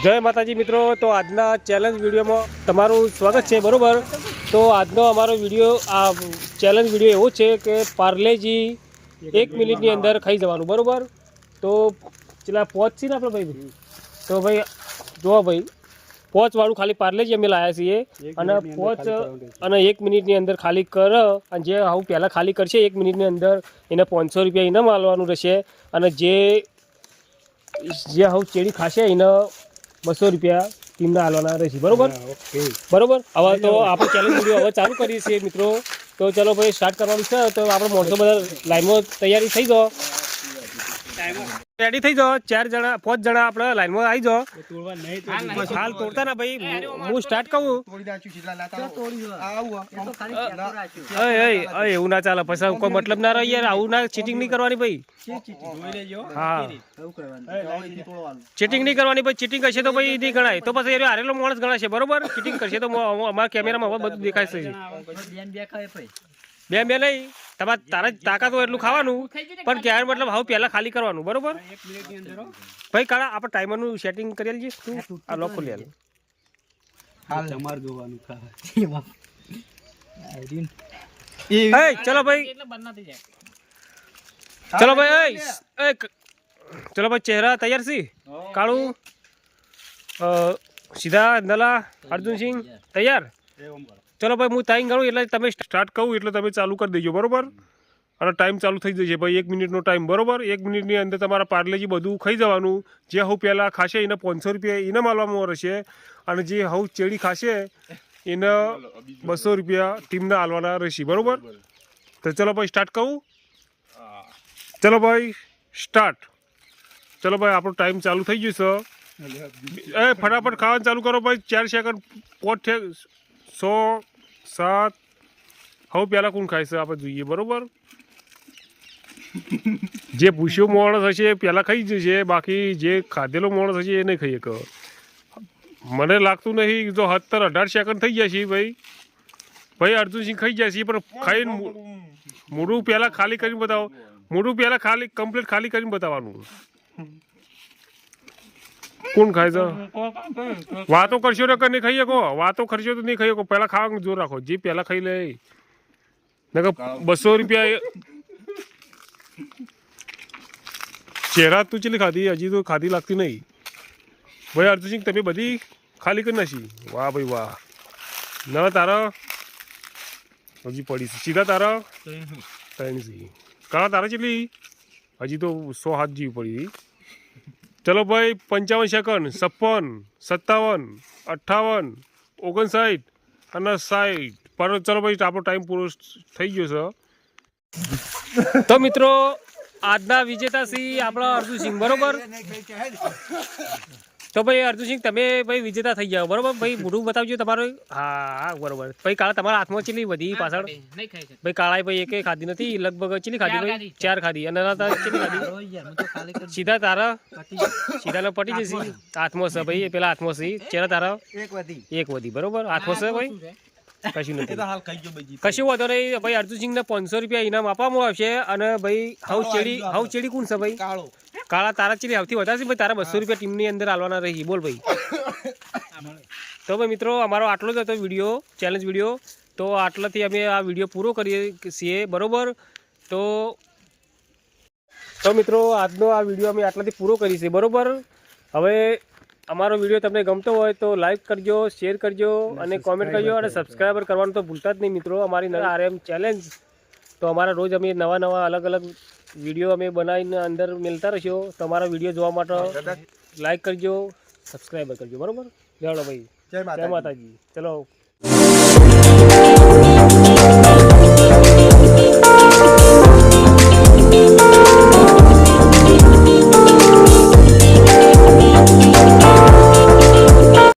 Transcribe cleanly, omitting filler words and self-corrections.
જય માતાજી મિત્રો, તો આજના ચેલેન્જ વિડીયોમાં તમારું સ્વાગત છે. બરાબર, તો આજનો અમારો વિડીયો આ ચેલેન્જ વિડીયો એવો છે કે પાર્લેજી 1 મિનિટની અંદર ખાઈ જવાનું. બરાબર, તો પેલા પોચ છે ને આપણે ભાઈ, તો ભાઈ જુઓ ભાઈ, પોચવાળું ખાલી પાર્લેજી અમે લાવ્યા છીએ અને પોચ અને 1 મિનિટની અંદર ખાલી કર, અને જે આવું પહેલાં ખાલી કરશે 1 મિનિટની અંદર એને 500 રૂપિયા ઇનામ આપવાનું રહેશે, અને જે આવું ચેડી ખાશે એને 200 રૂપિયા ટીમને હાલવાના રહેશે. બરોબર બરોબર. હવે તો આપણે ચેલેન્જ વિડીયો હવે ચાલુ કરીએ છીએ મિત્રો. તો ચલો ભાઈ સ્ટાર્ટ કરવાનું છે. તો આપણે માણસો બધા લાઈનમાં તૈયારી થઈ જાઓ, રેડી થઈ જાઓ. 4 જણા 5 જણા આપણે લાઈનમાં આવી જાઓ. હાલ તોડતા ના ભાઈ, હું સ્ટાર્ટ કહું. એવું ના ચાલે, પછી કોઈ મતલબ ના રહે યાર. આવું ના, ચીટિંગ નહીં કરવાની ભાઈ. હા, ચીટિંગ નહીં કરવાની ભાઈ. ચીટિંગ કરશે તો ભાઈ નહીં ગણાય, તો પછી હારેલો માણસ ગણાશે. બરોબર, ચીટિંગ કરશે તો અમારા કેમેરામાં હવે બધું દેખાય છે. બે નહીં, તમારે તારા તાકાત હોય એટલું ખાવાનું, પણ ક્યારે મતલબ હવે પહેલા ખાલી કરવાનું. બરોબર ભાઈ. કાળા આપણે ટાઈમરનું સેટિંગ કરી લઈએ. તું આ લોક ખોલી આલ. ચલો ભાઈ, ચલો ભાઈ, ચલો ભાઈ, ચહેરા તૈયાર છે. કાળું, સીધા, નલા, અર્જુનસિંહ તૈયાર. ચલો ભાઈ, હું ટાઈમ ગણું એટલે તમે સ્ટાર્ટ કહું એટલે તમે ચાલુ કરી દેજો. બરોબર, અને ટાઈમ ચાલુ થઈ જશે ભાઈ. 1 મિનિટનો ટાઈમ. બરોબર, 1 મિનિટની અંદર તમારા પાર્લેજી બધું ખાઈ જવાનું. જે હું પહેલાં ખાશે એને 500 રૂપિયા એને માલવામાં રહેશે, અને જે હું ચેડી ખાશે એને 200 રૂપિયા ટીમને હાલવાના રહેશે. બરોબર, તો ચલો ભાઈ સ્ટાર્ટ કહું. ચલો ભાઈ સ્ટાર્ટ. ચલો ભાઈ, આપણો ટાઈમ ચાલુ થઈ ગયો છે. ફટાફટ ખાવાનું ચાલુ કરો ભાઈ. 4 સેકન્ડ, 5, 100, 7. હવે પહેલાં કોણ ખાય છે આપણે જોઈએ. બરોબર, જે પૂછ્યો માણસ હશે એ પહેલાં ખાઈ જશે, બાકી જે ખાધેલો માણસ હશે એ નહીં ખાઈ શકે. મને લાગતું નહીં. જો 17, 18 સેકન્ડ થઈ જશે ભાઈ અર્જુનસિંહ ખાઈ જશે, પણ ખાઈને મોઢું પહેલાં ખાલી કરીને બતાવો. મોઢું પહેલાં ખાલી કમ્પ્લીટ ખાલી કરીને બતાવવાનું. કોણ ખાય છે? વાતો કરશો ને નહીં ખાઈ શકો. વાતો કરશો તો નહીં ખાઈ શકો. પહેલાં ખાવાનું જોર રાખો. જે પહેલાં ખાઈ લે નકર 200 રૂપિયા. ચહેરા તું ચેલી ખાધી? હજી તો ખાધી લાગતી નહીં ભાઈ. અર્જુનસિંહ તમે બધી ખાલી કરી નાખી. વાહ ભાઈ વાહ. ના તારા હજી પડી છે. સીધા તારા 3 છે. કાળા તારા ચેલી? હજી તો 100 હાથ જેવી પડી. ચલો ભાઈ, 55 સેકન્ડ, 56, 57, 58, 59 અને 60 પર. ચલો ભાઈ, આપણો ટાઈમ પૂરો થઈ ગયો છે. તો મિત્રો, આજના વિજેતા છીએ આપણા અર્જુનસિંહ. બરોબર, તો ભાઈ અર્જુનસિંહ તમે ભાઈ વિજેતા થઈ જાઓ. બરોબર ભાઈ, મોઢું બતાવજો તમારું. હા બરોબર ભાઈ. કાળા તમારા હાથમાં ચીલી બધી પાછળ ભાઈ. કાળા ભાઈ એકે ખાધી નથી લગભગ. ચીલી ખાધી ભાઈ? 4 ખાધી. અને ચીલી ખાધી? સીધા તારા સીધા પટી જશે. હાથમાં છે ભાઈ, પેલા હાથમાં છે. ચેરા તારા 1 વધી. બરોબર, હાથમાં છે ભાઈ. કશું નથી, કશું વાંધો નહીં ભાઈ. અર્જુનસિંહને 500 રૂપિયા ઇનામ આપવામાં આવશે. અને ભાઈ હાઉ ચેડી કોણ છે ભાઈ? કાળા તારા ચીલી સૌથી વધારે છે ભાઈ. તારા 200 રૂપિયા ટીમની અંદર હાલવાના રહી. બોલ ભાઈ. તો ભાઈ મિત્રો, અમારો આટલો જ હતો વિડીયો, ચેલેન્જ વિડીયો. તો આટલાથી અમે આ વિડીયો પૂરો કરીએ છીએ. બરોબર, તો મિત્રો આજનો આ વિડીયો અમે આટલાથી પૂરો કરીએ છીએ. બરોબર, હવે અમારો વિડીયો તમને ગમતો હોય તો લાઈક કરજો, શેર કરજો અને કોમેન્ટ કરજો, અને સબસ્ક્રાઈબર કરવાનું તો ભૂલતા જ નહીં મિત્રો. અમારી RM ચેલેન્જ તો અમારા રોજ અમે નવા અલગ અલગ વિડીયો અમે બનાવીને અંદર મેળતા રહીશો. તો અમારા વિડીયો જોવા માટે લાઈક કરજો, સબસ્ક્રાઈબર કરજો. બરોબર, જય ભાઈ, જય માતાજી. ચલો.